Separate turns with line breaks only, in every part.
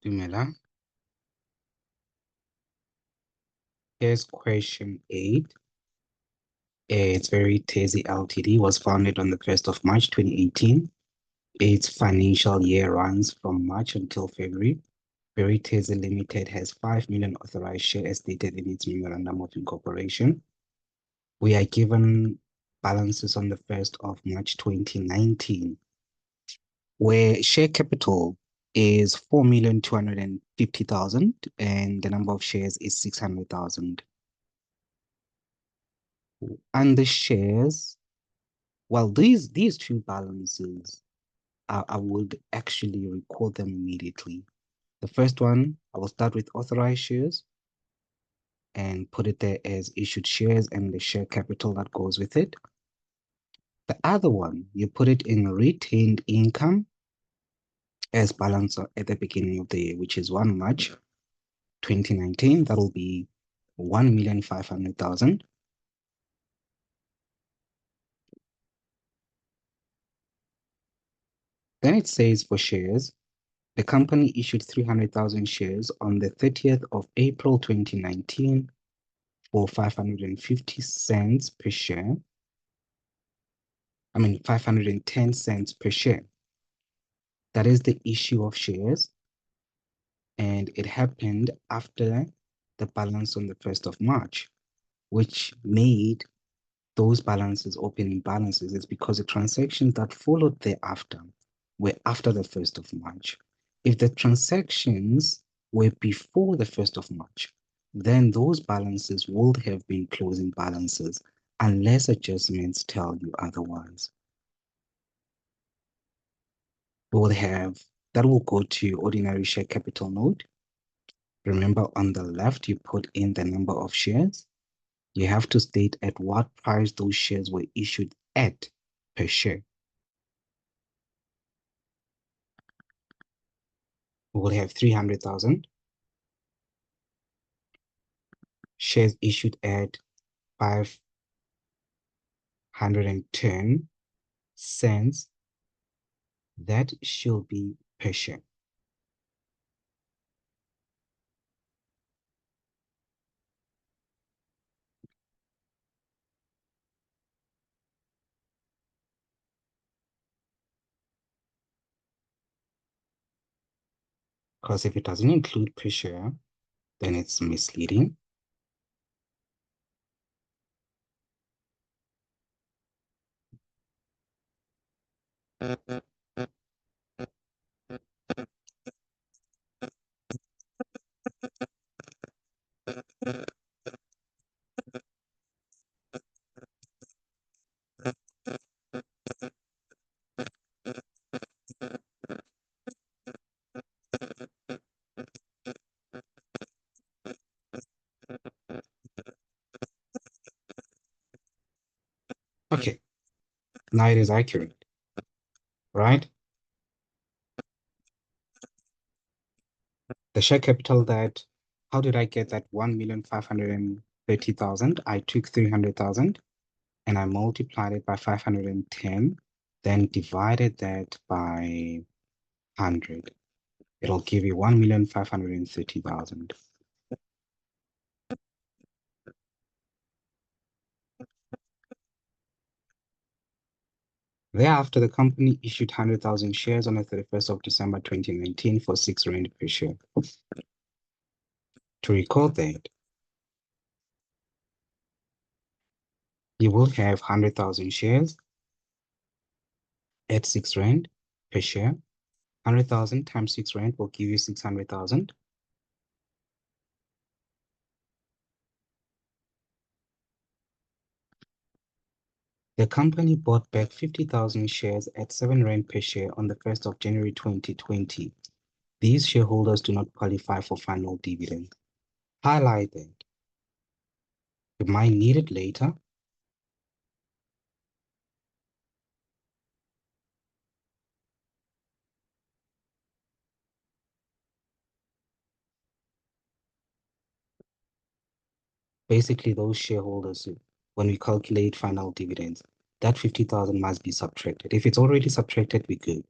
Dumela. Here's question 8. It's very Tezi Ltd was founded on the 1st of March 2018. Its financial year runs from March until February. Veritase Limited has 5 million authorized shares as stated in its memorandum of incorporation. We are given balances on the 1st of March 2019, where share capital is 4,250,000 and the number of shares is 600,000. And the shares, well, these two balances, I would actually record them immediately. The first one, I will start with authorized shares and put it there as issued shares and the share capital that goes with it. The other one, you put it in retained income as balance at the beginning of the year, which is 1 March 2019. That will be 1,500,000. Then it says for shares, the company issued 300,000 shares on the 30th of April 2019 for 550 cents per share. 510 cents per share. That is the issue of shares. And it happened after the balance on the 1st of March, which made those balances opening balances. It's because the transactions that followed thereafter were after the 1st of March. If the transactions were before the 1st of March, then those balances would have been closing balances unless adjustments tell you otherwise. We will have, that will go to ordinary share capital note. Remember on the left, you put in the number of shares. You have to state at what price those shares were issued at per share. We will have 300,000 shares issued at 510 cents. That should be per share. Because if it doesn't include per share, then it's misleading. Okay, now it is accurate, right? The share capital that, how did I get that 1,530,000? I took 300,000 and I multiplied it by 510, then divided that by 100. It'll give you 1,530,000. Thereafter, the company issued 100,000 shares on the 31st of December 2019 for 6 Rand per share. To record that, you will have 100,000 shares at 6 Rand per share. 100,000 times 6 Rand will give you 600,000. The company bought back 50,000 shares at 7 Rand per share on the 1st of January 2020. These shareholders do not qualify for final dividend. Highlight that. You might need it later. Basically, those shareholders, when we calculate final dividends, that 50,000 must be subtracted. If it's already subtracted, we're good.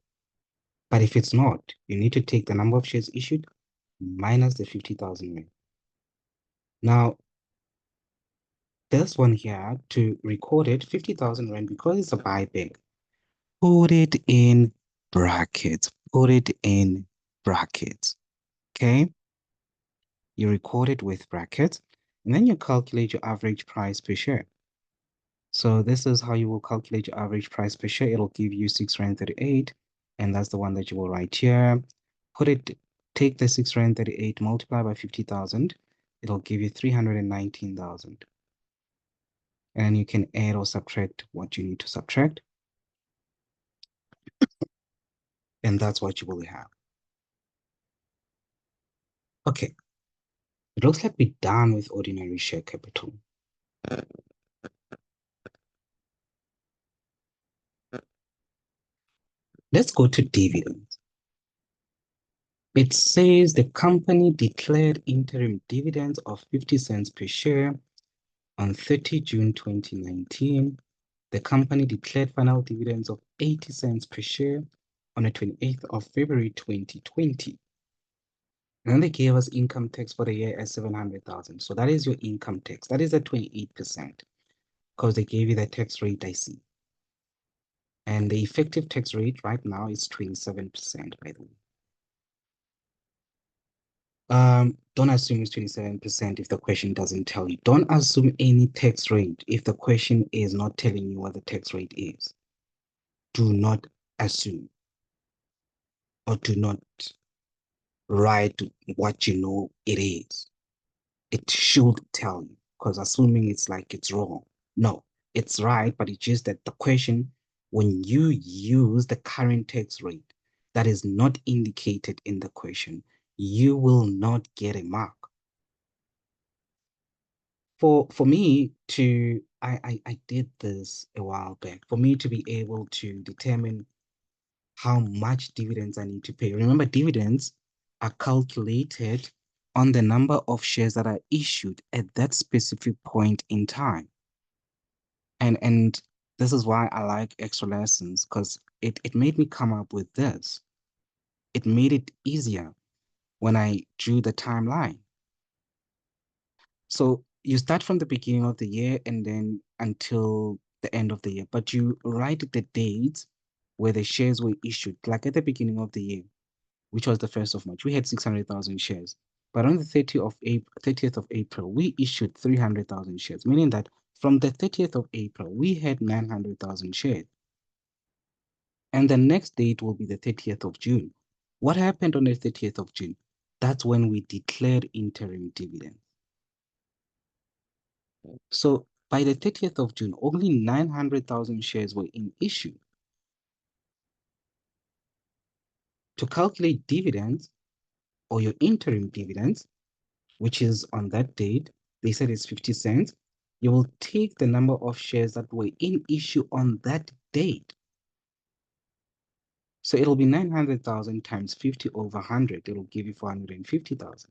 But if it's not, you need to take the number of shares issued minus the 50,000 rand. Now, this one here, to record it, 50,000 rand, because it's a buyback, put it in brackets. Put it in brackets. Okay? You record it with brackets, and then you calculate your average price per share. So this is how you will calculate your average price per share. It'll give you 6 rand 38, and that's the one that you will write here. Take the 6 rand 38, multiply by 50,000. It'll give you 319,000. And you can add or subtract what you need to subtract. And that's what you will have. Okay. It looks like we're done with ordinary share capital. Let's go to dividends. It says the company declared interim dividends of 50 cents per share on 30 June 2019. The company declared final dividends of 80 cents per share on the 28th of February 2020. And then they gave us income tax for the year as 700,000. So that is your income tax. That is at 28% because they gave you the tax rate I see. And the effective tax rate right now is 27%, by the way. Don't assume it's 27% if the question doesn't tell you. Don't assume any tax rate if the question is not telling you what the tax rate is. Do not assume or do not write what you know it is. It should tell you, because assuming it's like it's wrong. No, it's right, but it's just that the question, when you use the current tax rate that is not indicated in the question, you will not get a mark. For me to I did this a while back. For me to be able to determine how much dividends I need to pay. Remember, dividends are calculated on the number of shares that are issued at that specific point in time. And this is why I like extra lessons, because it made me come up with this. It made it easier when I drew the timeline. So you start from the beginning of the year and then until the end of the year, but you write the dates where the shares were issued, like at the beginning of the year, which was the 1st of March. We had 600,000 shares. But on the 30th of April, we issued 300,000 shares, meaning that from the 30th of April, we had 900,000 shares. And the next date will be the 30th of June. What happened on the 30th of June? That's when we declared interim dividends. So by the 30th of June, only 900,000 shares were in issue. To calculate dividends or your interim dividends, which is on that date, they said it's 50 cents. You will take the number of shares that were in issue on that date. So it'll be 900,000 times 50 over 100. It'll give you 450,000.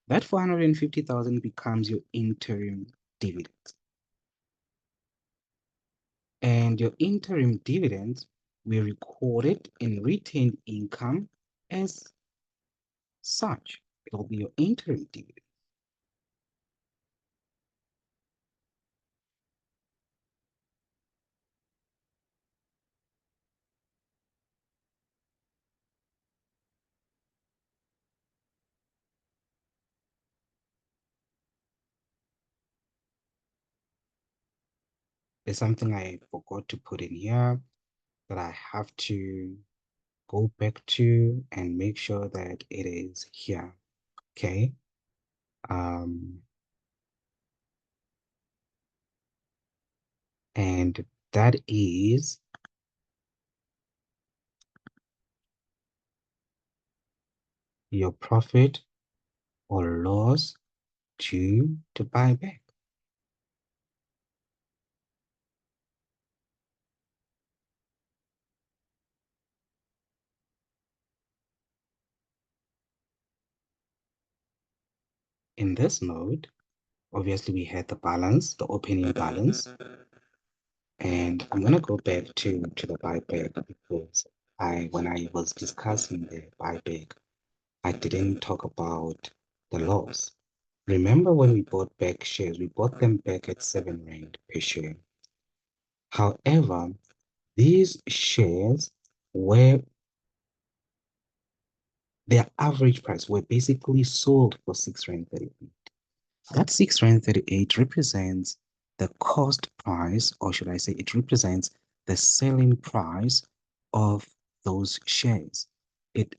That 450,000 becomes your interim dividends. And your interim dividends, we record it in retained income as such. It'll be your interim dividend. There's something I forgot to put in here that I have to go back to and make sure that it is here. Okay. And that is your profit or loss due to buyback. In this mode, obviously we had the balance, the opening balance. And I'm gonna go back to the buyback because when I was discussing the buyback, I didn't talk about the loss. Remember when we bought back shares, we bought them back at 7 Rand per share. However, these shares were, their average price were basically sold for 6 Rand 38. That 6 Rand 38 represents the cost price, or should I say it represents the selling price of those shares. It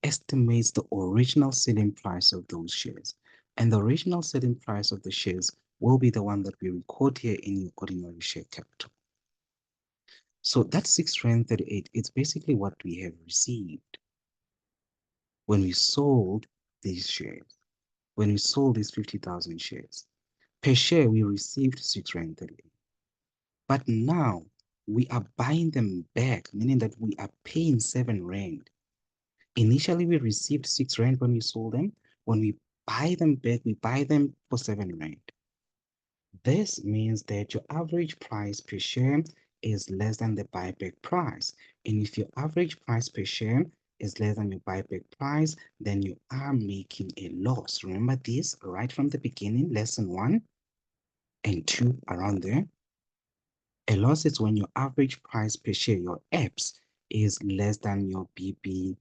estimates the original selling price of those shares. And the original selling price of the shares will be the one that we record here in your ordinary share capital. So that 6 Rand 38, it's basically what we have received when we sold these shares, when we sold these 50,000 shares. Per share, we received 6 Rand 38. But now we are buying them back, meaning that we are paying 7 Rand. Initially, we received 6 Rand when we sold them. When we buy them back, we buy them for 7 Rand. This means that your average price per share is less than the buyback price. And if your average price per share is less than your buyback price, then you are making a loss. Remember this right from the beginning, lesson 1 and 2 around there. A loss is when your average price per share, your EPS, is less than your BBP,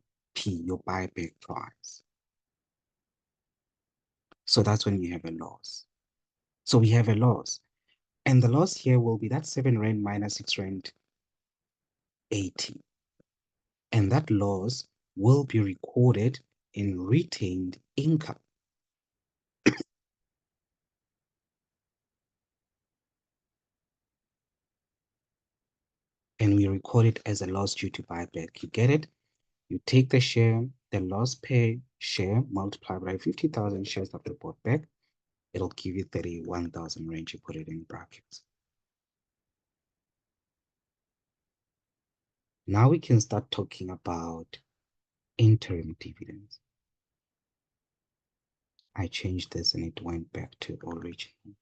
your buyback price. So that's when you have a loss. So we have a loss. And the loss here will be that 7 Rand minus 6 Rand 80. And that loss will be recorded in retained income. And we record it as a loss due to buyback. You get it? You take the share, the loss per share multiplied by 50,000 shares that were bought back. It'll give you 31,000 range. You put it in brackets. Now we can start talking about interim dividends. I changed this and it went back to original.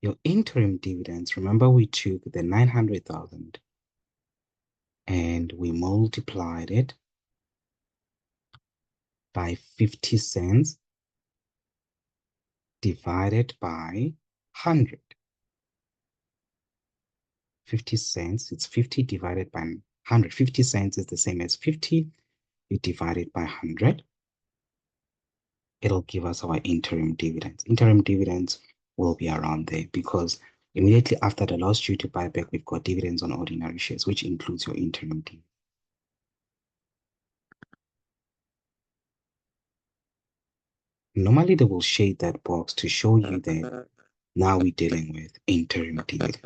Your interim dividends, remember we took the 900,000 and we multiplied it by 50 cents divided by 100. 50 cents, it's 50 divided by 100. 50 cents is the same as 50. You divide it by 100. It'll give us our interim dividends. Interim dividends will be around there because immediately after the loss due to buyback, we've got dividends on ordinary shares, which includes your interim dividend. Normally, they will shade that box to show you that now we're dealing with interim dividends.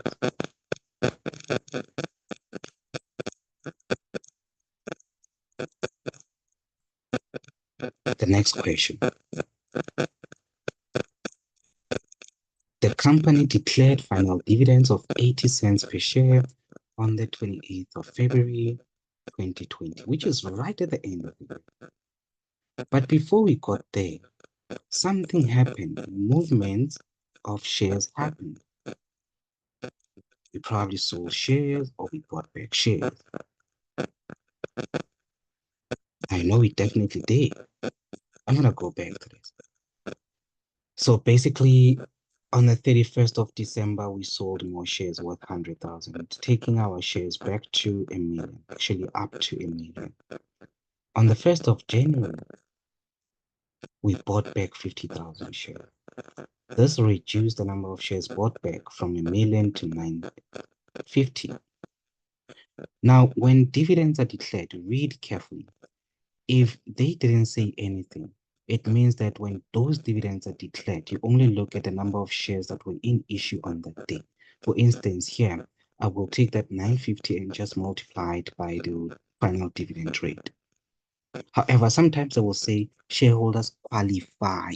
The next question. The company declared final dividends of 80 cents per share on the 28th of February 2020, which is right at the end of the year. But before we got there, something happened. Movements of shares happened. We probably sold shares or we bought back shares. I know we definitely did. I'm going to go back to this. So basically, on the 31st of December, we sold more shares worth 100,000, taking our shares back to 1 million, actually up to 1 million. On the 1st of January, we bought back 50,000 shares. This reduced the number of shares bought back from 1 million to 950. Now, when dividends are declared, read carefully. If they didn't say anything, it means that when those dividends are declared, you only look at the number of shares that were in issue on that day. For instance, here, I will take that 950 and just multiply it by the final dividend rate. However, sometimes I will say shareholders qualify.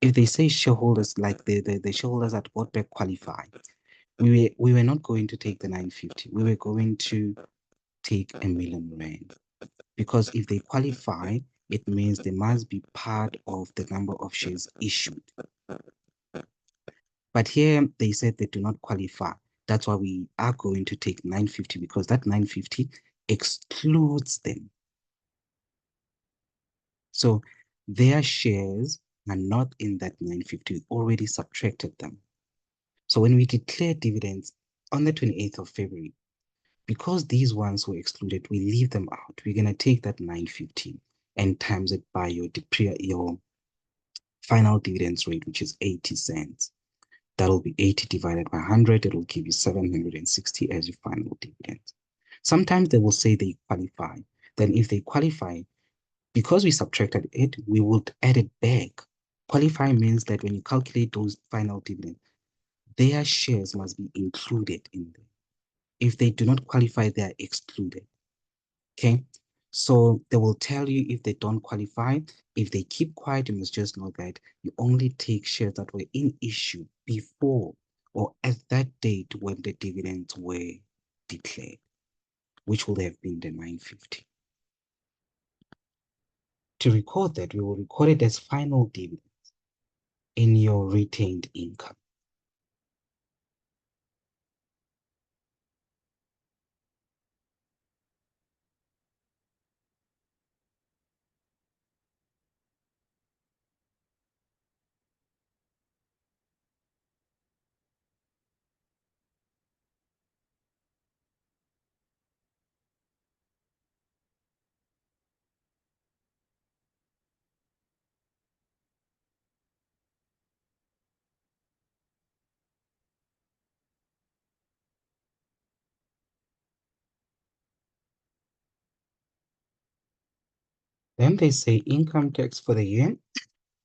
If they say shareholders, like the shareholders that bought back qualify, we were not going to take the 950. We were going to take 1 million rand. Because if they qualify, it means they must be part of the number of shares issued. But here they said they do not qualify. That's why we are going to take 950 because that 950 excludes them. So their shares are not in that 950. We already subtracted them. So when we declare dividends on the 28th of February, because these ones were excluded, we leave them out. We're going to take that 950 and times it by your final dividends rate, which is 80 cents. That'll be 80 divided by 100. It'll give you 760 as your final dividend. Sometimes they will say they qualify. Then if they qualify, because we subtracted it, we would add it back. Qualify means that when you calculate those final dividends, their shares must be included in them. If they do not qualify, they are excluded. Okay. So they will tell you if they don't qualify. If they keep quiet, you must just know that you only take shares that were in issue before or at that date when the dividends were declared, which will have been the 950. To record that, we will record it as final dividend in your retained income. Then they say income tax for the year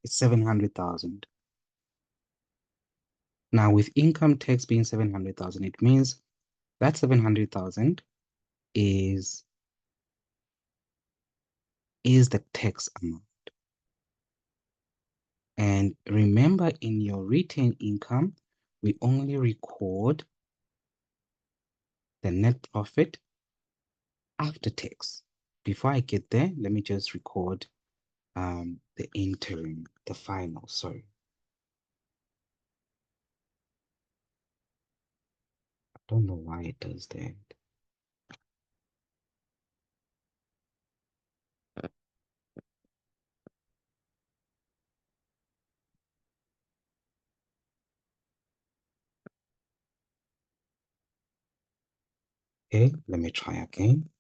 is 700,000. Now with income tax being 700,000, it means that 700,000 is the tax amount. And remember, in your retained income, we only record the net profit after tax. Before I get there, let me just record the interim, the final, sorry. I don't know why it does that. Okay, let me try again.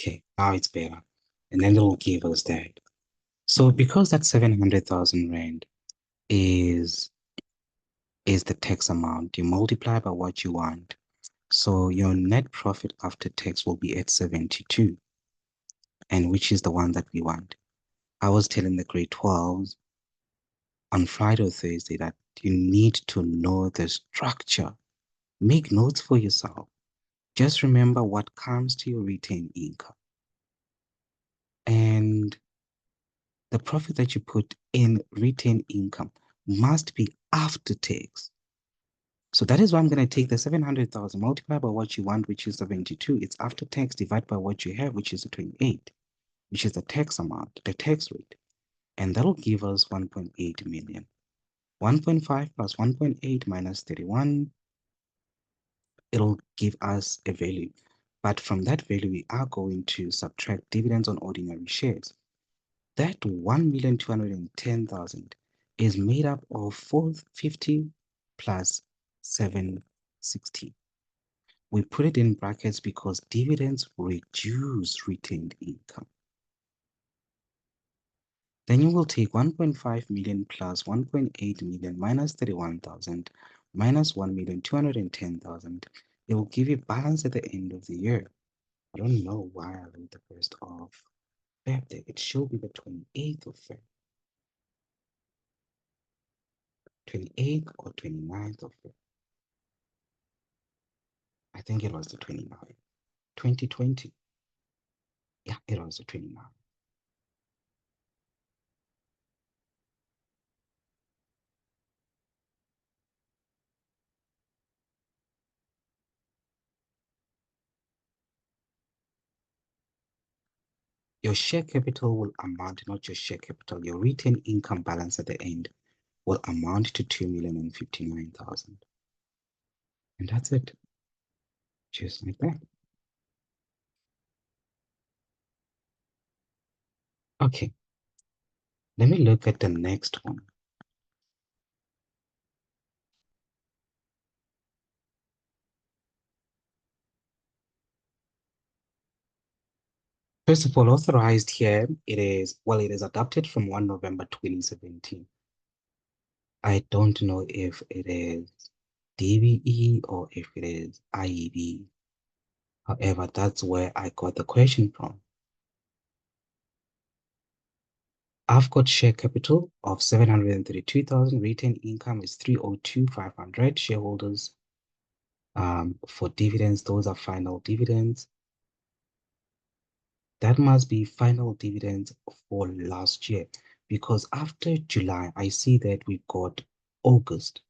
Okay, now it's better. And then it will give us that. So because that 700,000 Rand is the tax amount, you multiply by what you want. So your net profit after tax will be at 72, and which is the one that we want. I was telling the grade 12s on Friday or Thursday that you need to know the structure. Make notes for yourself. Just remember what comes to your retained income. And the profit that you put in retained income must be after tax. So that is why I'm going to take the 700,000, multiply by what you want, which is 72. It's after tax, divide by what you have, which is the 28, which is the tax amount, the tax rate. And that'll give us 1.8 million. 1.5 plus 1.8 minus 31, it'll give us a value. But from that value, we are going to subtract dividends on ordinary shares. That 1,210,000 is made up of 450 plus 760. We put it in brackets because dividends reduce retained income. Then you will take 1.5 million plus 1.8 million minus 31,000 minus 1,210,000. It will give you balance at the end of the year. I don't know why I wrote the first of Feb there. It should be the 28th of Feb. 28th or 29th of Feb. I think it was the 29th. 2020. Yeah, it was the 29. Your share capital will amount, not your share capital, your retained income balance at the end will amount to 2,059,000. And that's it. Just like that. Okay, let me look at the next one. First of all, authorized here, it is adopted from 1 November 2017. I don't know if it is DBE or if it is IEB. However, that's where I got the question from. I've got share capital of 732,000. Retained income is 302,500. Shareholders for dividends, those are final dividends. That must be final dividends for last year because after July, I see that we got August.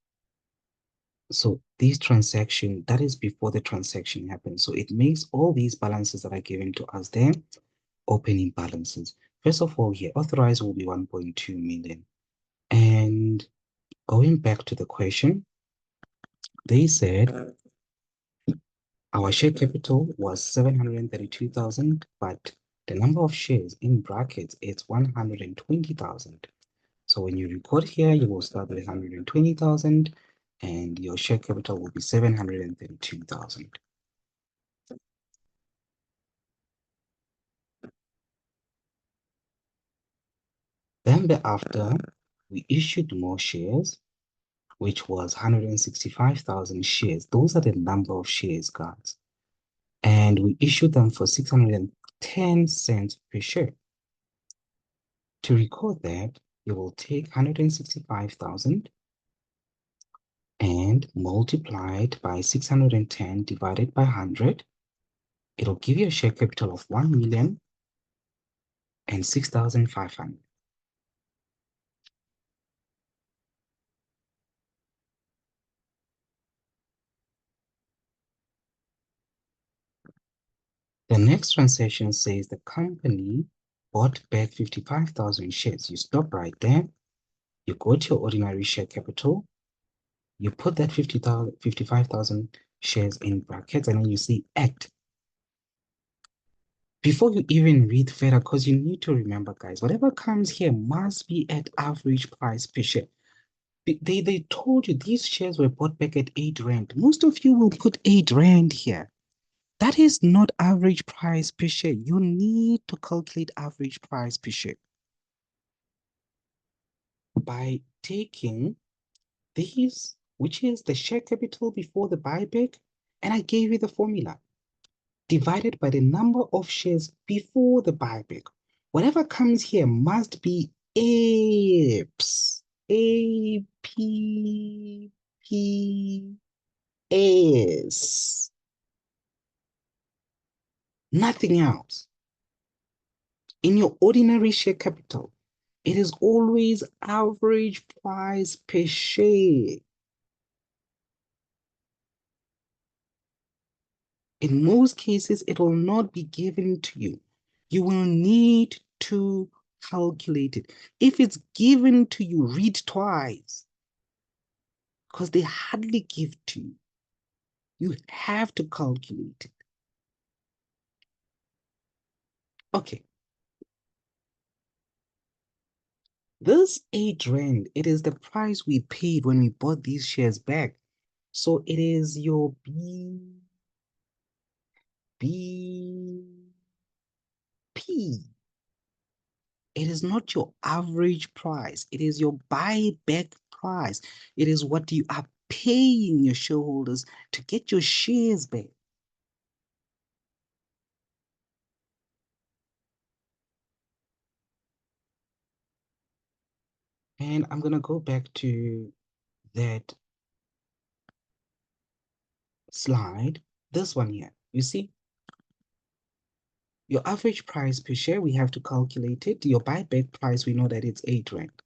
So this transaction, that is before the transaction happens. So it makes all these balances that are given to us there opening balances. First of all, here, authorized will be 1.2 million. And going back to the question, they said our share capital was 732,000, but the number of shares in brackets is 120,000. So when you record here, you will start with 120,000 and your share capital will be 732,000. Then thereafter, we issued more shares, which was 165,000 shares. Those are the number of shares, guys. And we issued them for 610 cents per share. To record that, you will take 165,000 and multiply it by 610 divided by 100. It'll give you a share capital of 1,006,500. The next transaction says the company bought back 55,000 shares. You stop right there. You go to your ordinary share capital. You put that 55,000 shares in brackets and then you see act. Before you even read further, because you need to remember, guys, whatever comes here must be at average price per share. They told you these shares were bought back at 8 Rand. Most of you will put 8 Rand here. That is not average price per share. You need to calculate average price per share by taking these, which is the share capital before the buyback, and I gave you the formula, divided by the number of shares before the buyback. Whatever comes here must be APS. APPS. Nothing else. In your ordinary share capital, it is always average price per share. In most cases, it will not be given to you. You will need to calculate it. If it's given to you, read twice because they hardly give to you. You have to calculate it. Okay. This 8 Rand, it is the price we paid when we bought these shares back. So it is your BP. It is not your average price. It is your buyback price. It is what you are paying your shareholders to get your shares back. And I'm going to go back to that slide. This one here. You see, Your average price per share, we have to calculate it. Your buyback price, we know that it's 8 Rand.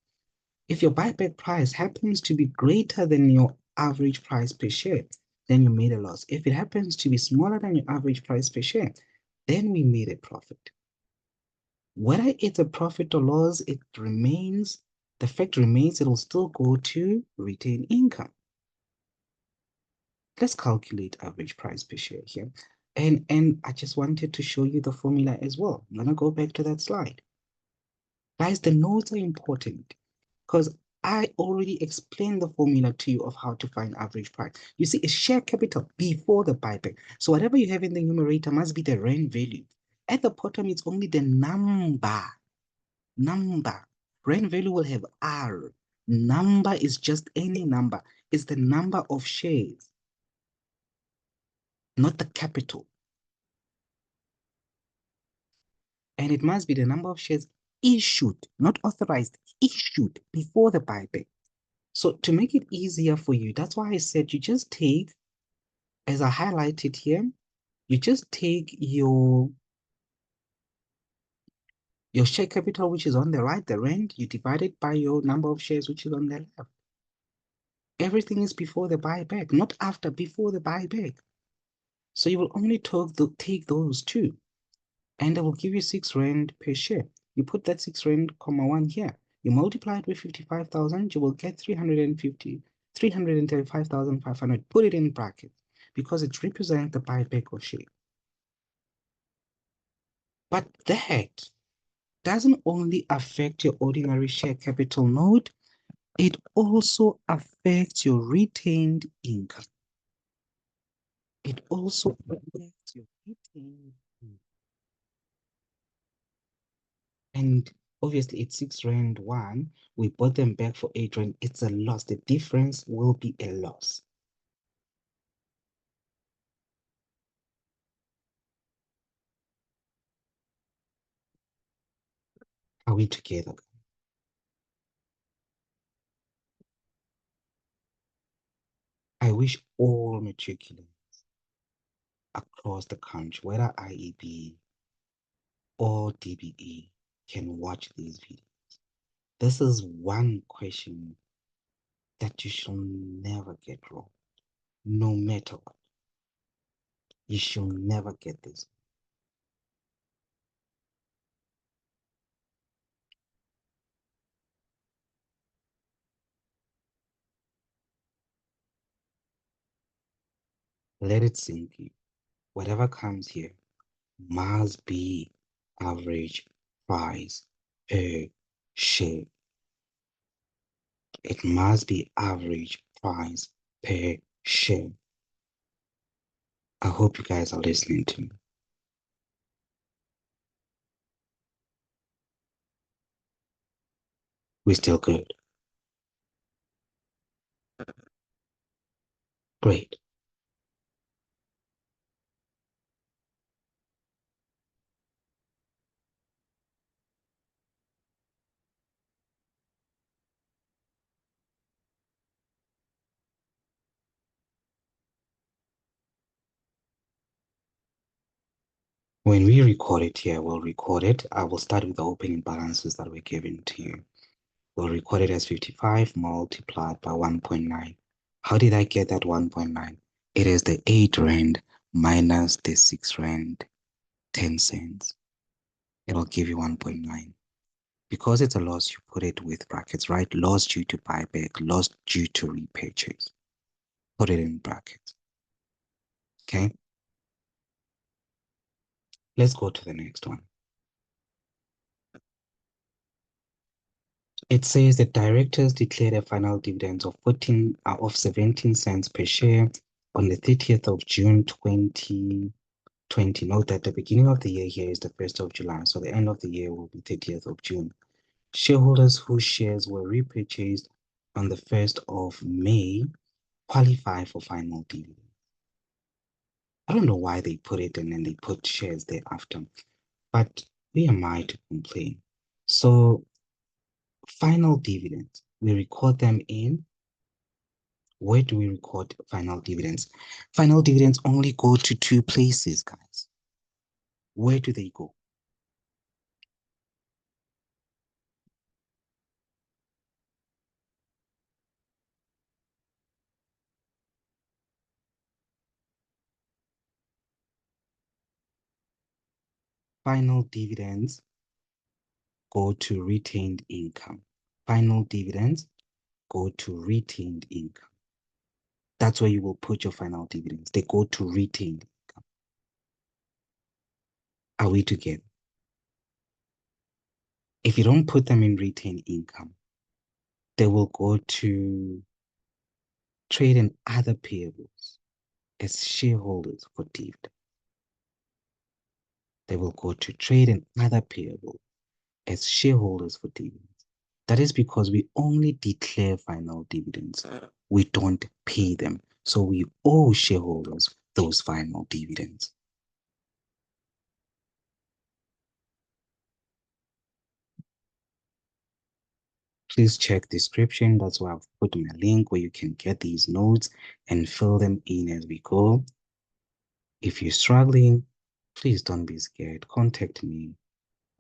If your buyback price happens to be greater than your average price per share, then you made a loss. If it happens to be smaller than your average price per share, then we made a profit. Whether it's a profit or loss, it remains, the fact remains, it will still go to retained income. Let's calculate average price per share here. And I just wanted to show you the formula as well. I'm going to go back to that slide. Guys, the notes are important because I already explained the formula to you of how to find average price. You see, it's share capital before the buyback. So whatever you have in the numerator must be the rand value. At the bottom, it's only the number. Rand value will have R. Number is just any number. It's the number of shares, not the capital. And it must be the number of shares issued, not authorized, issued before the buyback. So to make it easier for you, that's why I said you just take, as I highlighted here, you just take your share capital, which is on the right, the rand, you divide it by your number of shares, which is on the left. Everything is before the buyback, not after, before the buyback. So you will only take those two, and it will give you 6 Rand per share. You put that 6 Rand, comma 1 here. You multiply it with 55,000, you will get 335,500. Put it in brackets because it represents the buyback of share. But that doesn't only affect your ordinary share capital node, it also affects your retained income. It also affects your retained income. And obviously it's 6 Rand 1. We bought them back for 8 Rand. It's a loss. The difference will be a loss. Are we together? I wish all matriculants across the country, whether IEB or DBE, can watch these videos. This is one question that you shall never get wrong, no matter what. You shall never get this. Let it sink in. Whatever comes here must be average price per share. It must be average price per share. I hope you guys are listening to me. We're still good. Great. When we record it here, we'll record it. I will start with the opening balances that were given to you. We'll record it as 55 multiplied by 1.9. How did I get that 1.9? It is the 8 Rand minus the 6 Rand 10 cents. It'll give you 1.9. Because it's a loss, you put it with brackets, right? Loss due to buyback, loss due to repurchase. Put it in brackets. Okay? Let's go to the next one. It says the directors declared a final dividend of 17 cents per share on the 30th of June 2020. Note that the beginning of the year here is the 1st of July, so the end of the year will be 30th of June. Shareholders whose shares were repurchased on the 1st of May qualify for final dividend. I don't know why they put it and then they put shares thereafter, but who am I to complain? So final dividends, we record them in, where do we record final dividends? Final dividends only go to two places, guys. Where do they go? Final dividends go to retained income. Final dividends go to retained income. That's where you will put your final dividends. They go to retained income. Are we together? If you don't put them in retained income, they will go to trade and other payables as shareholders for dividend. They will go to trade and other payables as shareholders for dividends. That is because we only declare final dividends. We don't pay them. So we owe shareholders those final dividends. Please check description. That's why I've put my link where you can get these notes and fill them in as we go. If you're struggling, please don't be scared. Contact me.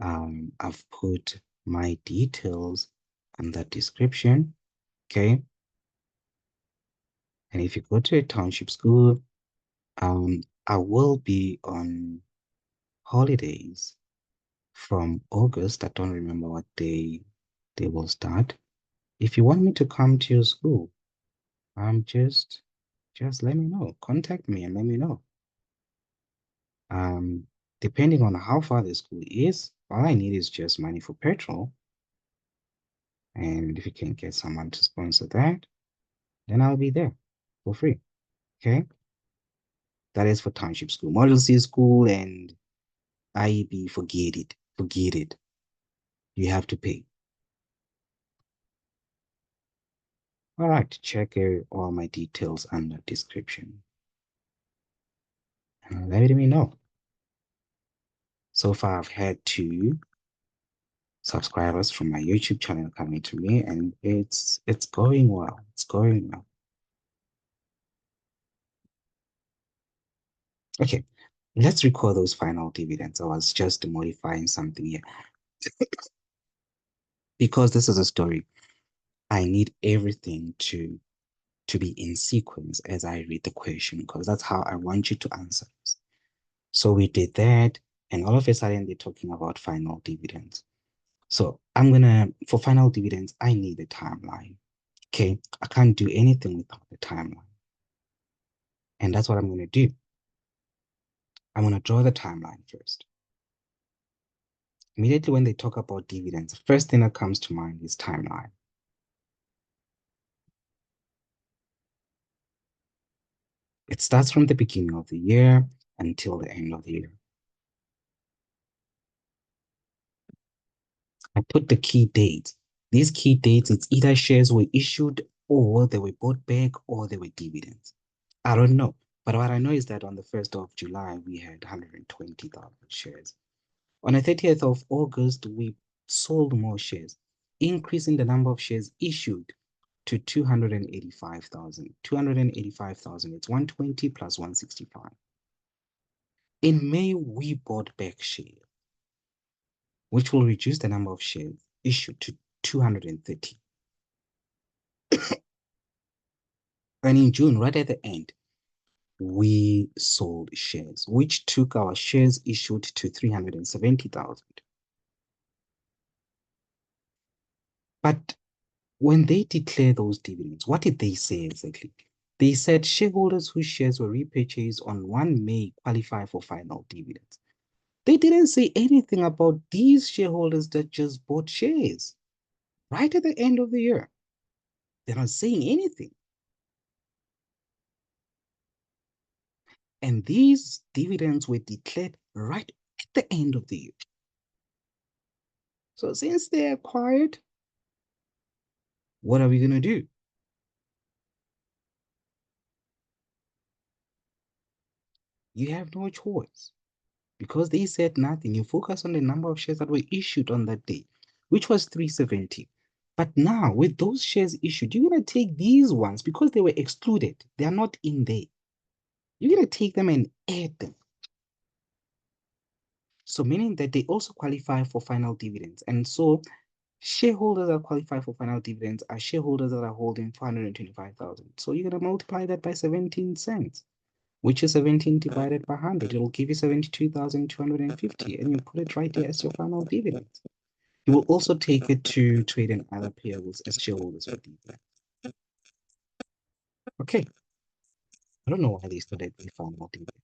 I've put my details in that description. Okay. And if you go to a township school, I will be on holidays from August. I don't remember what day they will start. If you want me to come to your school, just let me know. Contact me and let me know. Um, Depending on how far the school is, all I need is just money for petrol. And if you can get someone to sponsor that, then I'll be there for free. Okay. That is for township school. Model C school and IEB, forget it. Forget it. You have to pay. All right, check all my details under description. Let me know. So far, I've had 2 subscribers from my YouTube channel coming to me, and it's going well. It's going well. Okay, let's record those final dividends. I was just modifying something here because this is a story. I need everything to be in sequence as I read the question because that's how I want you to answer this. So we did that, and all of a sudden they're talking about final dividends. So for final dividends, I need a timeline. Okay, I can't do anything without the timeline. And that's what I'm going to do. I'm going to draw the timeline first. Immediately when they talk about dividends, the first thing that comes to mind is timeline. It starts from the beginning of the year until the end of the year. I put the key dates. These key dates, it's either shares were issued or they were bought back or they were dividends. I don't know. But what I know is that on the 1st of July, we had 120,000 shares. On the 30th of August, we sold more shares, increasing the number of shares issued to 285,000. 285,000, it's 120 plus 165. In May, we bought back shares, which will reduce the number of shares issued to 230. And in June, right at the end, we sold shares, which took our shares issued to 370,000. But when they declare those dividends, what did they say exactly? They said shareholders whose shares were repurchased on 1 May qualify for final dividends. They didn't say anything about these shareholders that just bought shares right at the end of the year. They're not saying anything. And these dividends were declared right at the end of the year. So since they're acquired, what are we going to do? You have no choice. Because they said nothing, you focus on the number of shares that were issued on that day, which was 370. But now, with those shares issued, you're going to take these ones because they were excluded. They are not in there. You're going to take them and add them. So meaning that they also qualify for final dividends. And so shareholders that qualify for final dividends are shareholders that are holding 425,000. So you're going to multiply that by 17 cents, which is 17 divided by 100. It'll give you 72,250, and you put it right there as your final dividend. You will also take it to trade and other payables as shareholders for dividend. Okay. I don't know why they started with final dividend,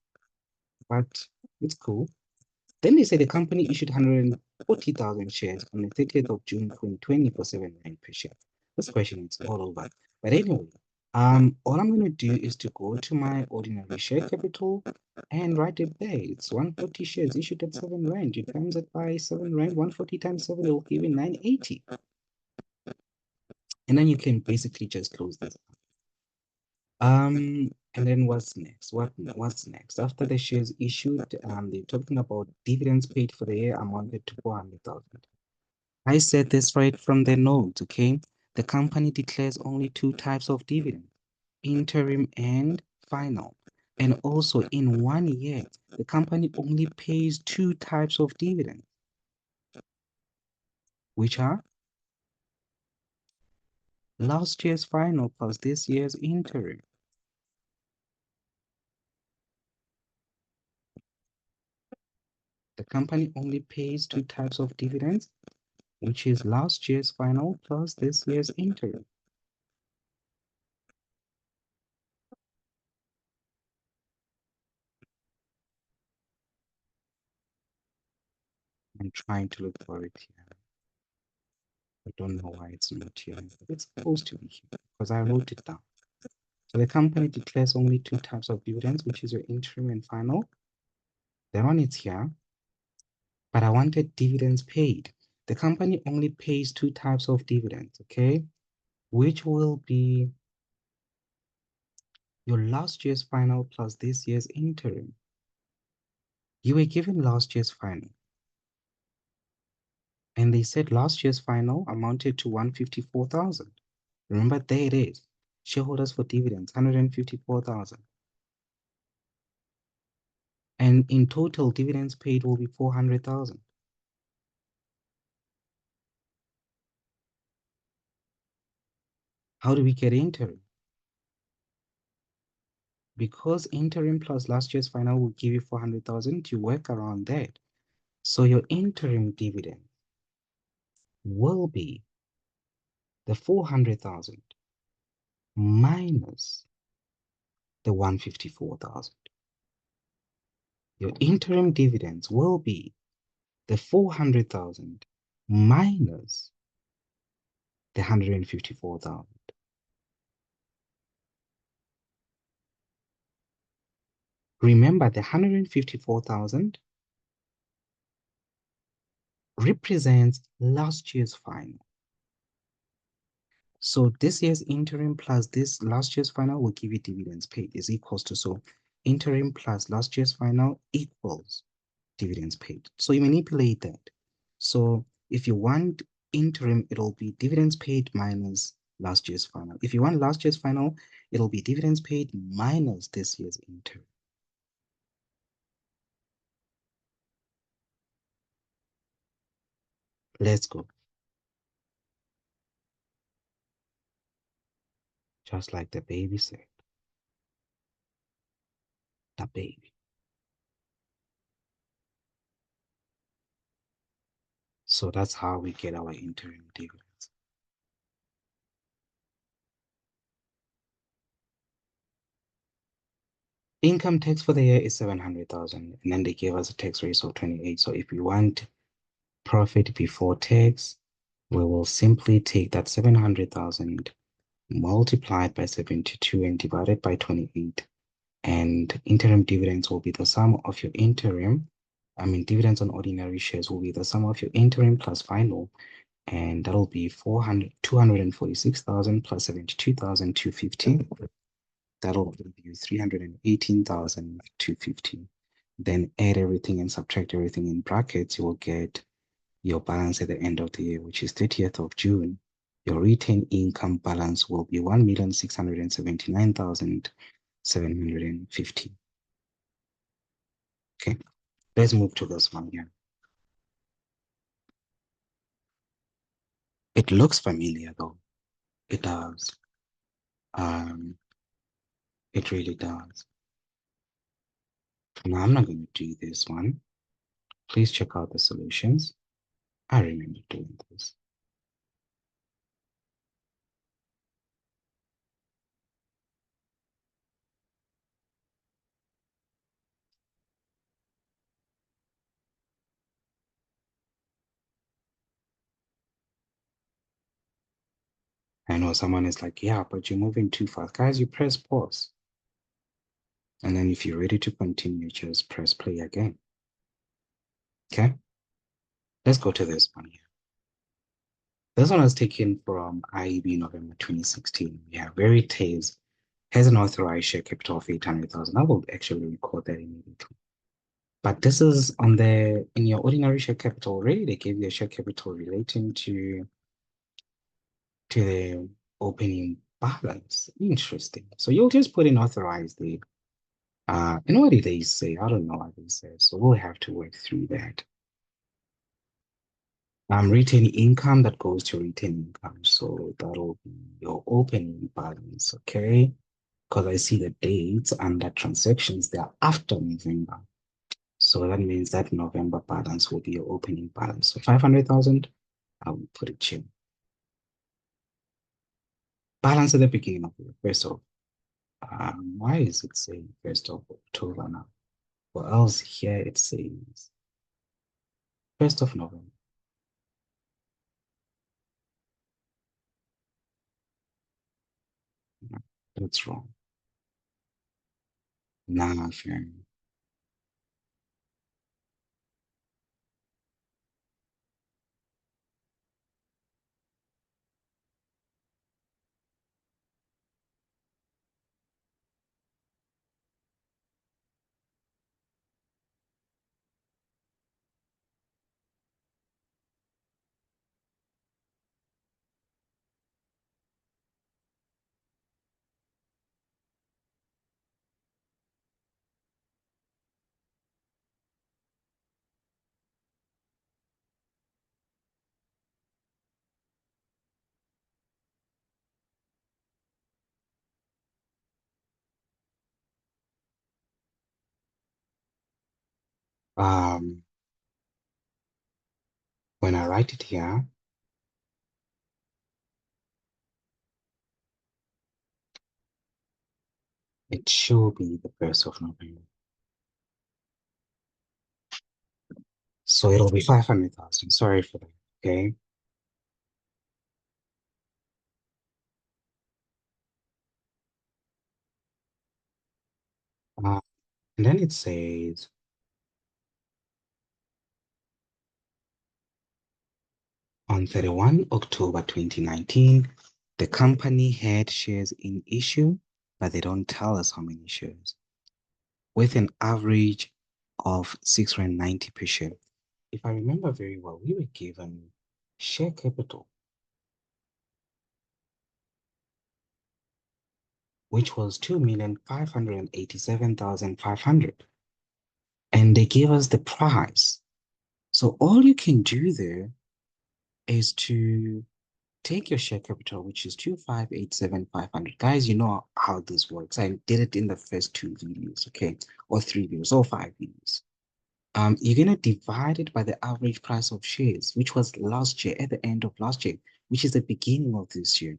but it's cool. Then they say the company issued 140,000 shares on the 30th of June 2020 for 7 rand per share. This question is all over. But anyway, all I'm going to do is to go to my ordinary share capital and write it there. It's 140 shares issued at 7 rand. You times it by 7 rand, 140 times 7, it will give you 980. And then you can basically just close this. And then what's next? What's next? After the shares issued, they're talking about dividends paid for the year amounted to 400,000. I said this right from the notes, okay? The company declares only two types of dividend, interim and final. And also in 1 year, the company only pays two types of dividend, which are last year's final plus this year's interim. The company only pays two types of dividends, which is last year's final plus this year's interim. I'm trying to look for it here. I don't know why it's not here, but it's supposed to be here because I wrote it down. So the company declares only two types of dividends, which is your interim and final. That one is here, but I wanted dividends paid. The company only pays two types of dividends, okay? Which will be your last year's final plus this year's interim. You were given last year's final. And they said last year's final amounted to 154,000. Remember, there it is. Shareholders for dividends, 154,000. And in total, dividends paid will be 400,000. How do we get interim? Because interim plus last year's final will give you 400,000, you work around that. So your interim dividend will be the 400,000 minus the 154,000. Your interim dividends will be the 400,000 minus the 154,000. Remember, the 154,000 represents last year's final. So this year's interim plus this last year's final will give you dividends paid is equals to, so interim plus last year's final equals dividends paid. So you manipulate that. So if you want interim, it'll be dividends paid minus last year's final. If you want last year's final, it'll be dividends paid minus this year's interim. Let's go. Just like the baby said. The baby. So that's how we get our interim dividends. Income tax for the year is 700,000, and then they gave us a tax rate of 28. So if we want profit before tax, we will simply take that 700,000 multiplied by 72 and divided by 28. And interim dividends will be the sum of your interim. Dividends on ordinary shares will be the sum of your interim plus final. And that'll be 246,000 plus 72,250. That'll give you 318,250. Then add everything and subtract everything in brackets, you will get your balance at the end of the year, which is 30th of June. Your retained income balance will be 1,679,750. Okay. Let's move to this one here. It looks familiar though. It does. Um, it really does. Now I'm not going to do this one. Please check out the solutions. I remember doing this. I know someone is like, yeah, but you're moving too fast. Guys, you press pause. And then if you're ready to continue, just press play again. Okay, let's go to this one here. This one was taken from IEB November 2016. Yeah, Veritas has an authorized share capital of 800,000. I will actually record that immediately. But this is on the, in your ordinary share capital already, they gave you a share capital relating to the opening balance. Interesting. So you'll just put in authorized the, and what did they say? I don't know what they say. So we'll have to work through that. Retained income that goes to retained income. So that'll be your opening balance, okay? Because I see the dates under transactions, they are after November. So that means that November balance will be your opening balance. So 500,000, I will put it here. Balance at the beginning of the year, first of, why is it saying 1st of October now? Or else here it says 1st of November. No, that's wrong. Nah, fair. Um, when I write it here, it should be the 1st of November. So it'll be 500,000. Sorry for that. Okay. Uh, and then it says on 31 October 2019, the company had shares in issue, but they don't tell us how many shares, with an average of 690 per share. If I remember very well, we were given share capital, which was 2,587,500. And they gave us the price. So all you can do there is to take your share capital, which is 2,587,500. Guys, you know how this works. I did it in the first two videos, okay? Or three videos, or five videos. You're gonna divide it by the average price of shares, which was last year, at the end of last year, which is the beginning of this year.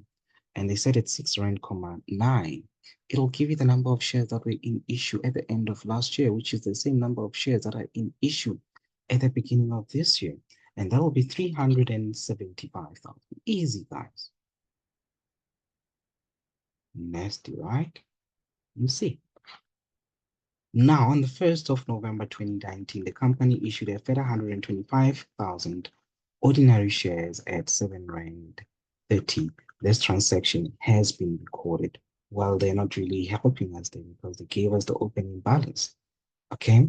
And they said it's 6 rand, 9. It'll give you the number of shares that were in issue at the end of last year, which is the same number of shares that are in issue at the beginning of this year. And that will be 375,000. Easy, guys. Nasty, right? You see. Now, on the 1st of November 2019, the company issued a further 125,000 ordinary shares at 7 Rand 30. This transaction has been recorded. Well, they're not really helping us there because they gave us the opening balance. Okay.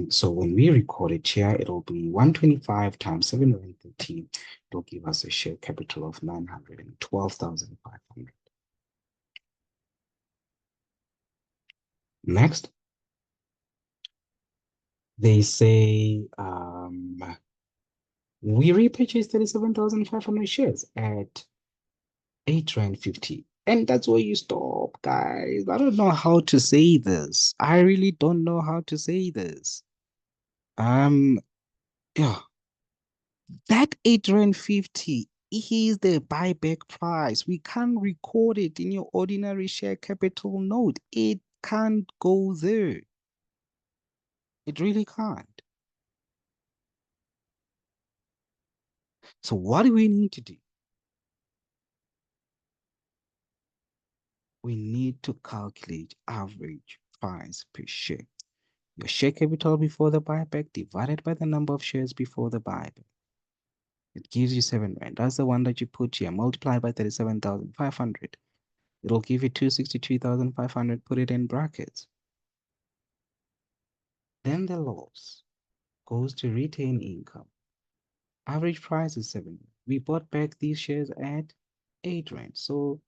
So when we record it here, it'll be 125 times 7 Rand 30. It'll give us a share capital of 912,500. Next. They say we repurchased 37,500 shares at 8 Rand 50. And that's where you stop, guys. I don't know how to say this. I really don't know how to say this. Um, yeah, that 8 Rand 50 is the buyback price. We can't record it in your ordinary share capital note. It can't go there. It really can't. So what do we need to do? We need to calculate average price per share. Your share capital before the buyback divided by the number of shares before the buyback. It gives you 7 Rand. That's the one that you put here. Multiply by 37,500. It'll give you 263,500. Put it in brackets. Then the loss goes to retain income. Average price is 7. We bought back these shares at 8 Rand. So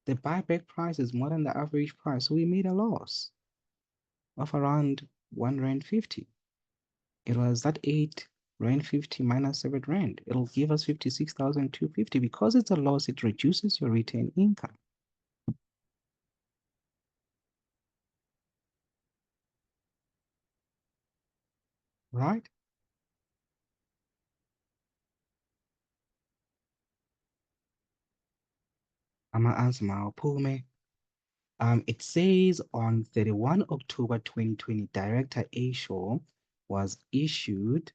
the buyback price is more than the average price. So we made a loss of around 1 Rand 50. It was that 8 Rand 50 minus 7 Rand. It'll give us 56,250. Because it's a loss, it reduces your retained income. Right? I'm gonna answer my Pume. It says on 31 October 2020, Director A. Shaw was issued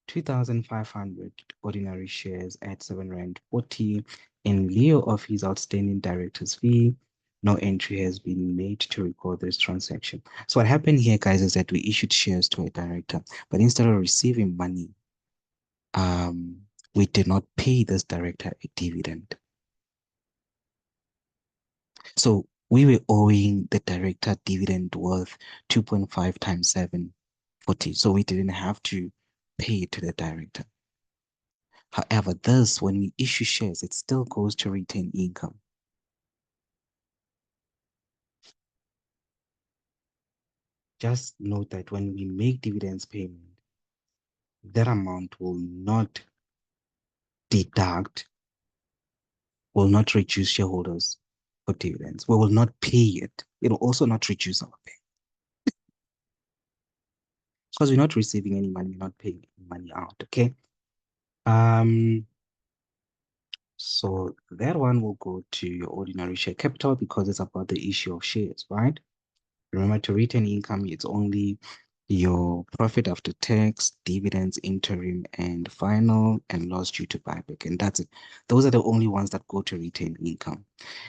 2,500 ordinary shares at 7 Rand 40 in lieu of his outstanding director's fee. No entry has been made to record this transaction. So what happened here, guys, is that we issued shares to a director, but instead of receiving money, um, we did not pay this director a dividend. So we were owing the director dividend worth 2.5 times 740. So we didn't have to pay it to the director. However, this, when we issue shares, it still goes to retain income. Just note that when we make dividends payment, that amount will not deduct, will not reduce shareholders for dividends. We will not pay it. It will also not reduce our pay. Because we're not receiving any money, we're not paying any money out, okay? Um, so that one will go to your ordinary share capital because it's about the issue of shares, right? Remember, to retain income, it's only your profit after tax, dividends, interim, and final, and loss due to buyback. And that's it. Those are the only ones that go to retain income.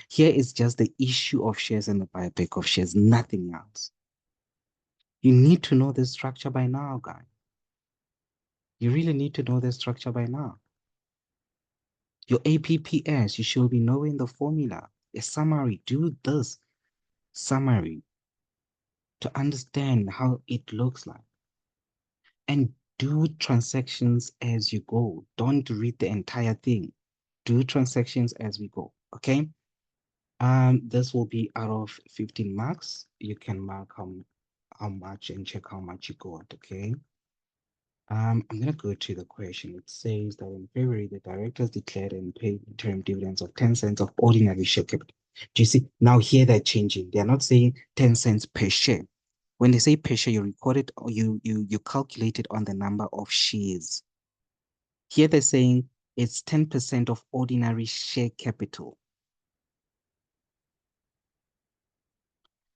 Here is just the issue of shares and the buyback of shares, nothing else. You need to know the structure by now, guys. You really need to know the structure by now. Your APPS, you should be knowing the formula. A summary, do this summary to understand how it looks like. And do transactions as you go. Don't read the entire thing. Do transactions as we go. Okay. This will be out of 15 marks. You can mark how much and check how much you got. Okay. I'm gonna go to the question. It says that in February, the directors declared and paid interim dividends of 10 cents of ordinary share capital. Do you see? Now here they're changing. They're not saying 10 cents per share. When they say per share, you record it or you calculate it on the number of shares. Here they're saying it's 10% of ordinary share capital.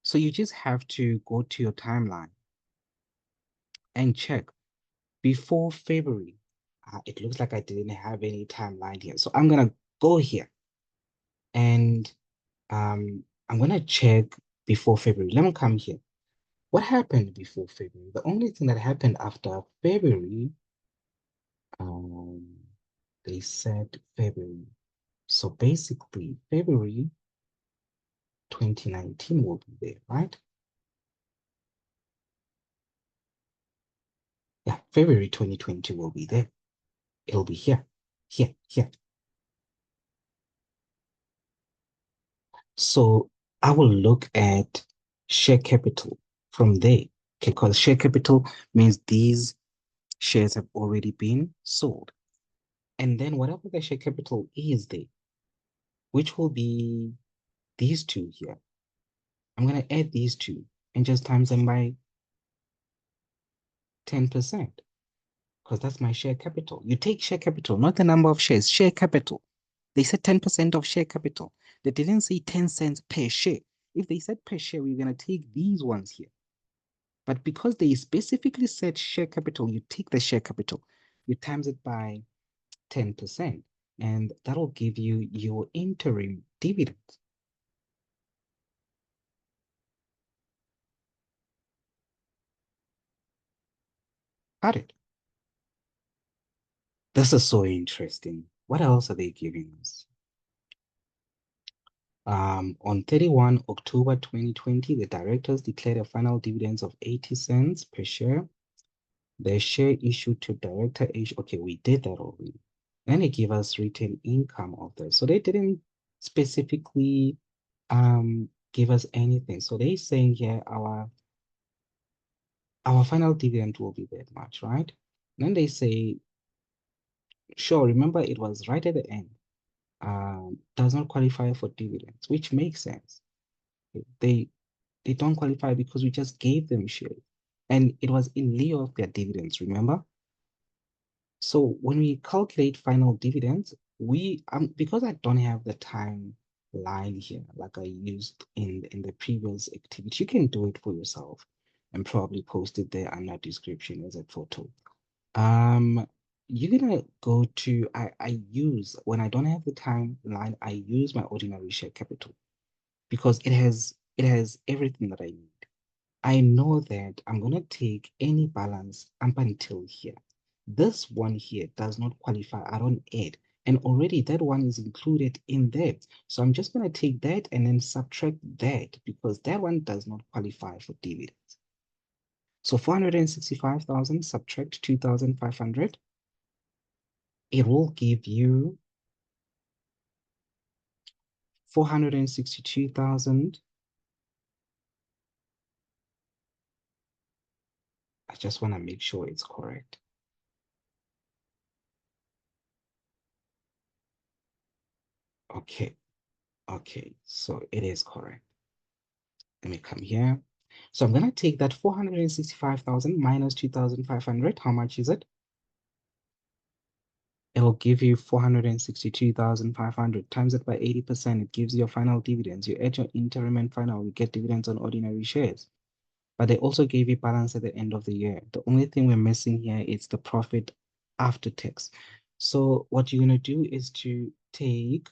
So you just have to go to your timeline and check before February. It looks like I didn't have any timeline here. So I'm gonna go here and I'm gonna check before February. Let me come here. What happened before February? The only thing that happened after February, um, they said February. So basically, February 2019 will be there, right? Yeah, February 2020 will be there. It'll be here, here, here. So I will look at share capital from there. Okay, because share capital means these shares have already been sold. And then whatever the share capital is there, which will be these two here, I'm going to add these two and just times them by 10% because that's my share capital. You take share capital, not the number of shares, share capital. They said 10% of share capital. They didn't say 10 cents per share. If they said per share, we're going to take these ones here. But because they specifically said share capital, you take the share capital, you times it by 10%, and that'll give you your interim dividends. Got it. This is so interesting. What else are they giving us? On 31 October 2020, the directors declared a final dividends of 80 cents per share. The share issued to director H. Okay, we did that already. Then they give us retained income of this. So they didn't specifically give us anything. So they're saying here our final dividend will be that much, right? Then they say, sure, remember it was right at the end. Does not qualify for dividends, which makes sense. They they don't qualify because we just gave them shares. And it was in lieu of their dividends, remember? So when we calculate final dividends, we because I don't have the timeline here like I used in the previous activity, you can do it for yourself and probably post it there under description as a photo. Um, you're gonna go to I use when I don't have the timeline, I use my ordinary share capital because it has everything that I need. I know that I'm going to take any balance up until here. This one here does not qualify. I don't add. And already that one is included in there. So I'm just going to take that and then subtract that because that one does not qualify for dividends. So 465,000 subtract 2,500. It will give you 462,000. I just want to make sure it's correct. Okay. Okay. So it is correct. Let me come here. So I'm going to take that 465,000 minus 2,500. How much is it? It'll give you 462,500 times it by 80%. It gives you your final dividends. You add your interim and final, you get dividends on ordinary shares. But they also gave you balance at the end of the year. The only thing we're missing here is the profit after tax. So what you're going to do is to take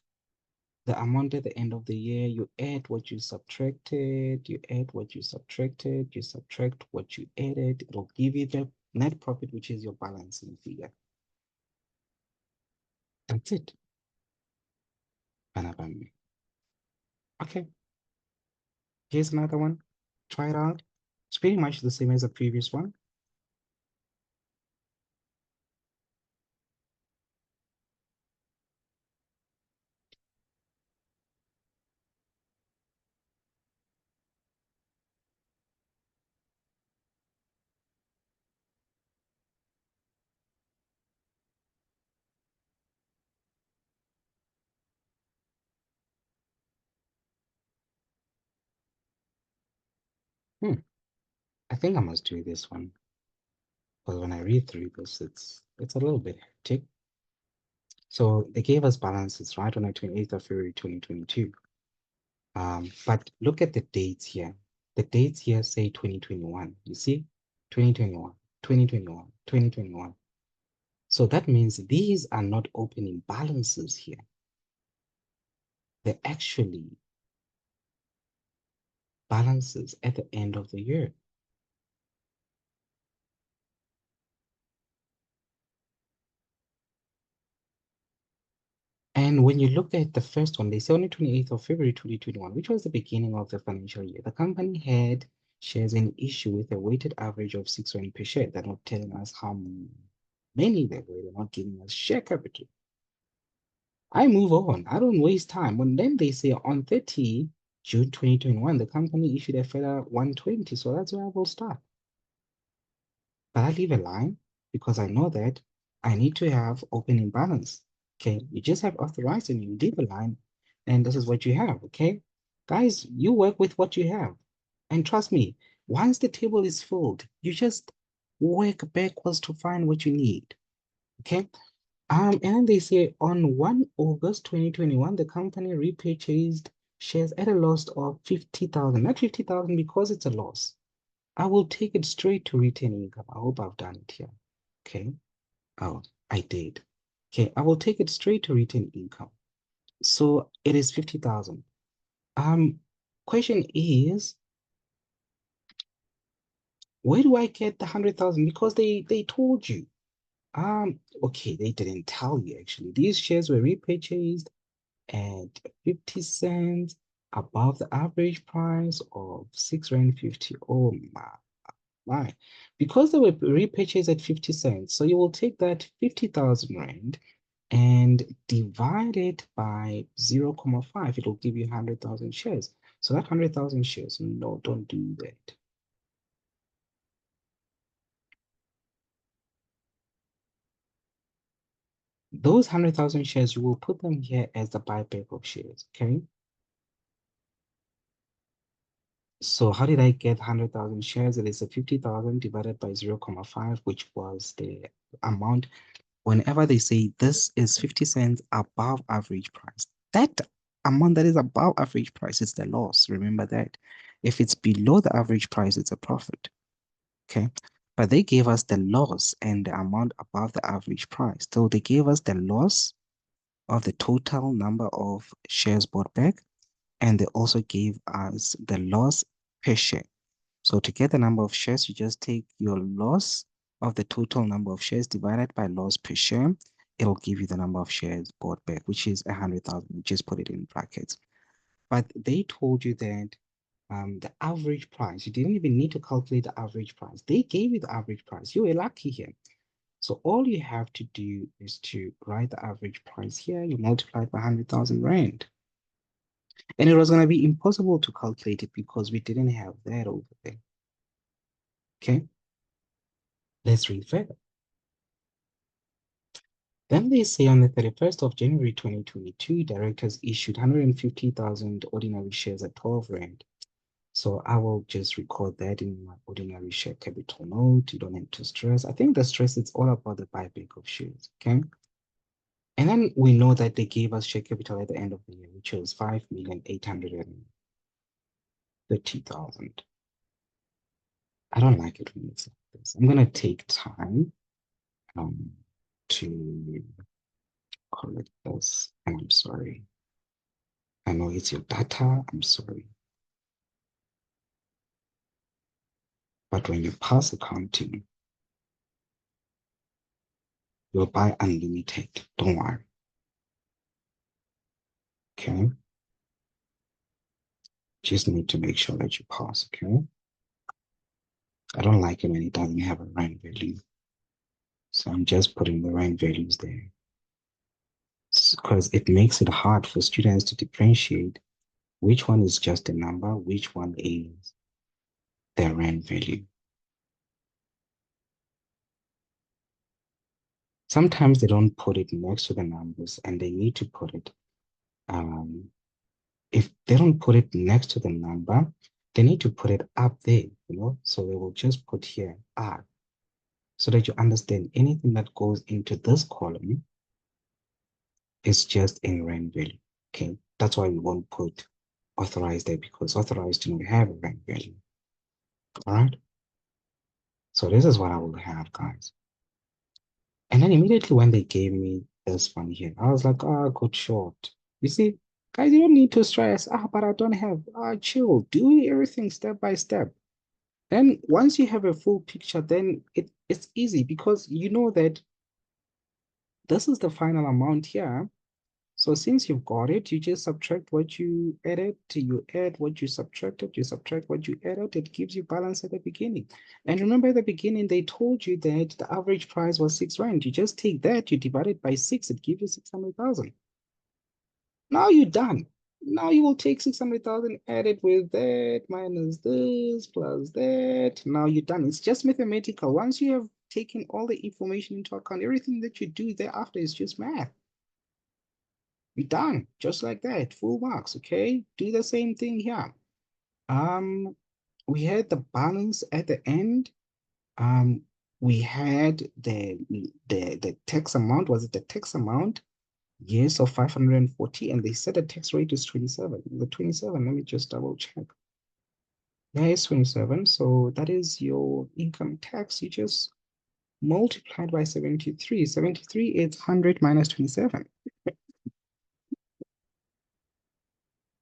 the amount at the end of the year, you add what you subtracted, you add what you subtracted, you subtract what you added, it'll give you the net profit, which is your balancing figure. That's it. Okay, here's another one. Try it out. It's pretty much the same as the previous one. Hmm. I think I must do this one. Because when I read through this, it's a little bit hectic. So they gave us balances right on the 28th of February 2022. But look at the dates here. The dates here say 2021. You see? 2021, 2021, 2021. So that means these are not opening balances here. They're actually balances at the end of the year. And when you look at the first one, they say on the 28th of February 2021, which was the beginning of the financial year, the company had shares in issue with a weighted average of 6 rand per share. They're not telling us how many there were. They're not giving us share capital. I move on. I don't waste time. When then they say on 30 June 2021, the company issued a further 120. So that's where I will start. but I leave a line because I know that I need to have opening balance. Okay, you just have authorized and you leave a line, and this is what you have. Okay, guys, you work with what you have, and trust me, once the table is filled, you just work backwards to find what you need. Okay. And then they say on 1 August 2021, the company repurchased shares at a loss of 50,000. Not 50,000 because it's a loss. I will take it straight to retained income. I hope I've done it here. Okay. Oh, I did. Okay, I will take it straight to retained income. So it is 50,000. Question is, where do I get the 100,000? Because they told you. Okay, they didn't tell you actually. These shares were repurchased at 50 cents above the average price of 6 Rand 50. Oh my. Because they were repurchased at 50 cents, so you will take that 50,000 Rand and divide it by 0.5. It will give you 100,000 shares. So that 100,000 shares, no, don't do that. Those 100,000 shares, you will put them here as the buyback of shares, okay? So how did I get 100,000 shares? It is a 50,000 divided by 0.5, which was the amount. Whenever they say this is 50 cents above average price, that amount that is above average price is the loss. Remember that. If it's below the average price, it's a profit. Okay. But they gave us the loss and the amount above the average price. So they gave us the loss of the total number of shares bought back, and they also gave us the loss per share. So to get the number of shares, you just take your loss of the total number of shares divided by loss per share. It'll give you the number of shares bought back, which is 100,000. You just put it in brackets. But they told you that the average price, you didn't even need to calculate the average price. They gave you the average price. You were lucky here. So all you have to do is to write the average price here. You multiply it by 100,000 Rand. And it was going to be impossible to calculate it because we didn't have that over there. Okay, let's read further. Then they say on the 31st of January 2022, directors issued 150,000 ordinary shares at 12 Rand. So I will just record that in my ordinary share capital note. You don't need to stress. I think the stress is all about the buyback of shares, okay? And then we know that they gave us share capital at the end of the year, which was 5,830,000. I don't like it when it's like this. I'm gonna take time to correct this, and I'm sorry. I know it's your data, I'm sorry. But when you pass accounting, you'll buy unlimited. Don't worry. Okay. Just need to make sure that you pass, okay? I don't like it when it doesn't have a rand value. So I'm just putting the rand values there because it makes it hard for students to differentiate which one is just a number, which one is the rand value. Sometimes they don't put it next to the numbers and they need to put it. If they don't put it next to the number, they need to put it up there, So they will just put here R so that you understand anything that goes into this column is just in rand value. Okay, that's why we won't put authorized there because authorized do not have a rand value. All right. So this is what I will have, guys. And then immediately when they gave me this one here, I was like, oh, good short. You see, guys, you don't need to stress. But I don't have. Chill. Do everything step by step. Then once you have a full picture, then it's easy because you know that this is the final amount here. So since you've got it, you just subtract what you added, you add what you subtracted, you subtract what you added, it gives you balance at the beginning. And remember at the beginning, they told you that the average price was 6 Rand. You just take that, you divide it by 6, it gives you 600,000. Now you're done. Now you will take 600,000, add it with that, minus this, plus that. Now you're done. It's just mathematical. Once you have taken all the information into account, everything that you do thereafter is just math. You're done. Just like that. Full marks, okay? Do the same thing here. We had the balance at the end. Um, we had the tax amount. Was it the tax amount? Yes, of 540, and they said the tax rate is 27. The 27, let me just double check. Yeah, it's 27. So that is your income tax. You just multiplied by 73. 73 is 100 minus 27.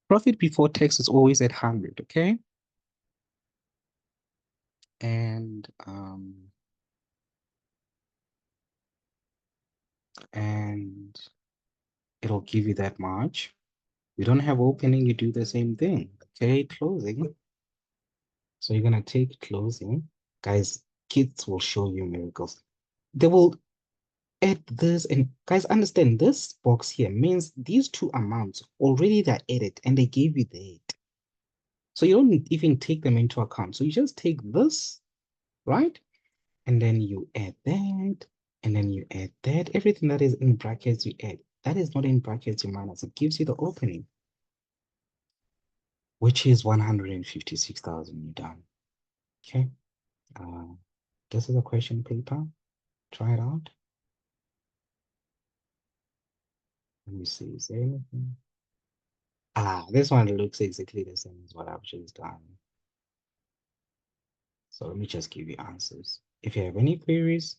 Profit before tax is always at 100, okay? And it'll give you that much. You don't have opening, you do the same thing. Okay, closing. So you're gonna take closing. Guys, kids will show you miracles. They will add this, and guys, understand this box here means these two amounts already they're added and they gave you that. So you don't even take them into account. So you just take this, right? And then you add that, and then you add that. Everything that is in brackets, you add. That is not in brackets, you minus. It gives you the opening, which is 156,000. You're done. Okay. This is a question paper. Try it out. Let me see. Is there anything? This one looks exactly the same as what I've just done. So let me just give you answers. If you have any queries,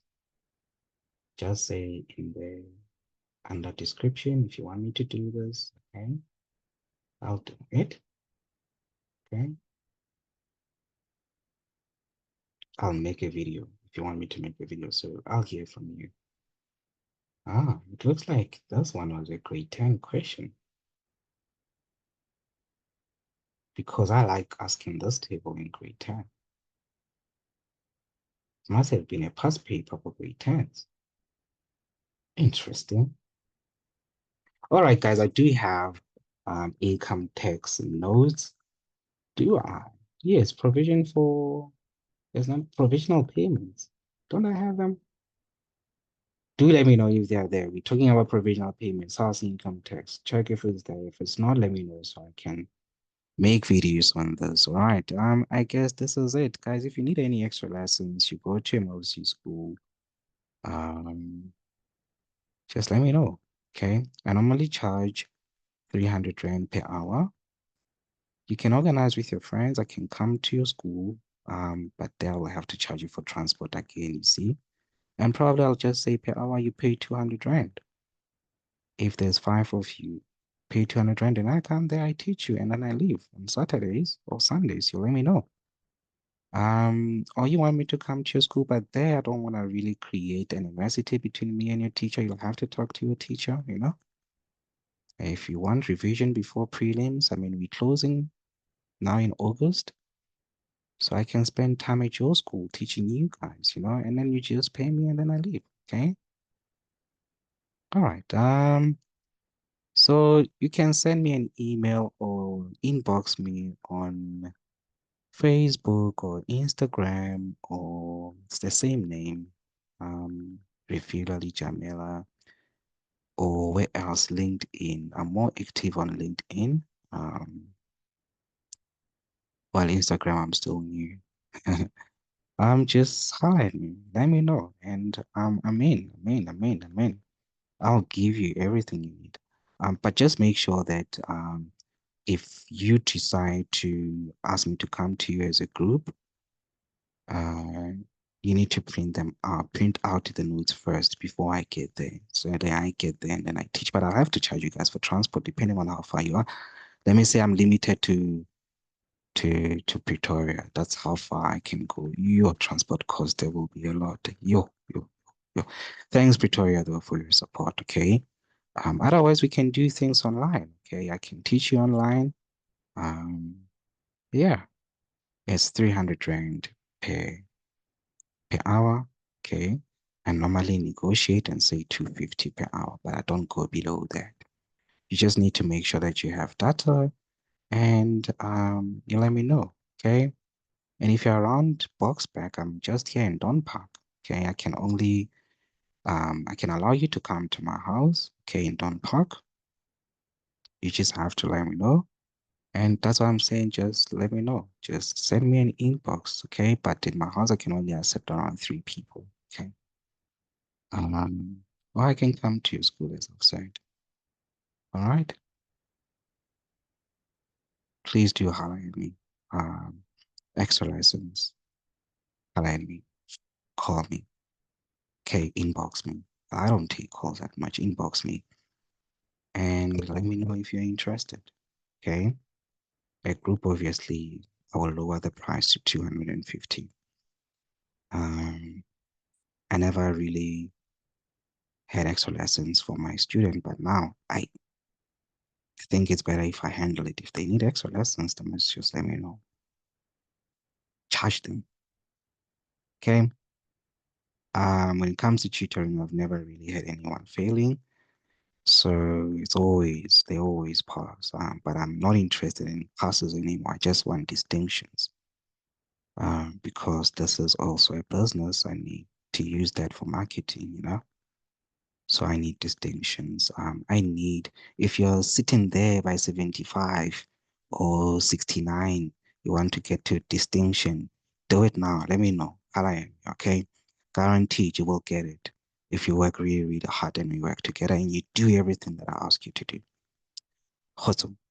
just say in the under description if you want me to do this. Okay. I'll do it. Okay. I'll make a video if you want me to make a video. So I'll hear from you. It looks like this one was a grade 10 question because I like asking this table in grade 10. It must have been a past paper for grade 10s. Interesting. All right, guys, I do have income tax notes. Do I? Yes, provision for, there's not provisional payments. Don't I have them? Do let me know if they're there. We're talking about provisional payments, house income tax. Check if it's there. If it's not, let me know so I can make videos on this. All right. I guess this is it, guys. If you need any extra lessons, you go to MOC school. Um, just let me know. Okay. I normally charge 300 Rand per hour. You can organize with your friends. I can come to your school, but they'll have to charge you for transport again, you see. And probably I'll just say per hour you pay 200 Rand. If there's 5 of you, pay 200 Rand and I come there, I teach you, and then I leave on Saturdays or Sundays. You let me know. Or you want me to come to your school, but there I don't want to really create an animosity between me and your teacher. You'll have to talk to your teacher, you know. If you want revision before prelims, I mean, we're closing now in August. So I can spend time at your school teaching you guys, you know, and then you just pay me and then I leave. Okay. All right. So you can send me an email or inbox me on Facebook or Instagram, or it's the same name, Refugally Jamila, or where else? LinkedIn. I'm more active on LinkedIn. While Instagram, I'm still new. Just holler at me. Let me know. And I'm in. I'll give you everything you need. But just make sure that if you decide to ask me to come to you as a group, uh, you need to print out the notes first before I get there. So then I get there and then I teach. But I'll have to charge you guys for transport depending on how far you are. Let me say I'm limited to Pretoria. That's how far I can go. Your transport cost there will be a lot. Yo. Thanks, Pretoria, though, for your support. Okay. Otherwise we can do things online. Okay, I can teach you online. Um, yeah, it's 300 Rand per hour. Okay. I normally negotiate and say 250 per hour, but I don't go below that. You just need to make sure that you have data and you let me know, okay? And if you're around Boxback, I'm just here in Don Park, okay? I can allow you to come to my house, okay, in Don Park. You just have to let me know. And that's what I'm saying. Just let me know. Just send me an inbox, okay? But in my house, I can only accept around 3 people, okay? Um, or I can come to your school, as I've said. All right? Please do holler at me. Um, extra lessons, holler at me, call me, okay? Inbox me. I don't take calls that much. Inbox me and let me know if you're interested, okay? A group, obviously, I will lower the price to 250. Um, I never really had extra lessons for my student, but now I think it's better if I handle it. If they need extra lessons, then just let me know. Charge them. Okay. When it comes to tutoring, I've never really had anyone failing. So they always pass. But I'm not interested in passes anymore. I just want distinctions. Because this is also a business. I need to use that for marketing. So I need distinctions. If you're sitting there by 75 or 69, you want to get to distinction, do it now. Let me know. Okay? Guaranteed you will get it if you work really, really hard and we work together and you do everything that I ask you to do. Awesome.